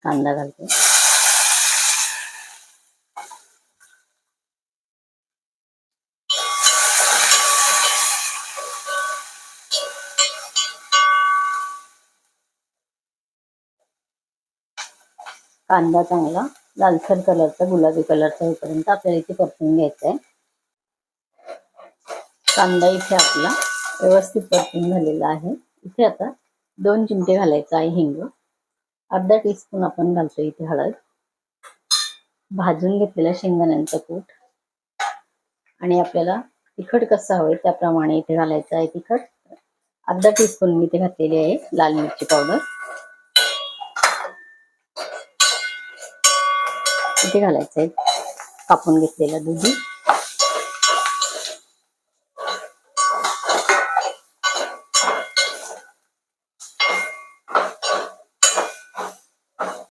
कांदा घालते. कांदा चांगला लालसर कलरचा, गुलाबी कलरचा होईपर्यंत आपल्याला इथे परतून घ्यायचा आहे. कांदा इथे आपला व्यवस्थित परतून झालेला आहे. इथे आता 2 चिमटे घालायचा आहे हिंग. अर्धा टीस्पून आपण घालतो इथे हळद. भाजून घेतलेला शेंगदाण्यांचा कूट आणि आपल्याला तिखट कसं हवंय त्याप्रमाणे इथे घालायचं आहे तिखट. अर्धा टीस्पून मी इथे घातलेली आहे लाल मिरची पावडर. इथे घालायचं आहे कापून घेतलेला दुधी.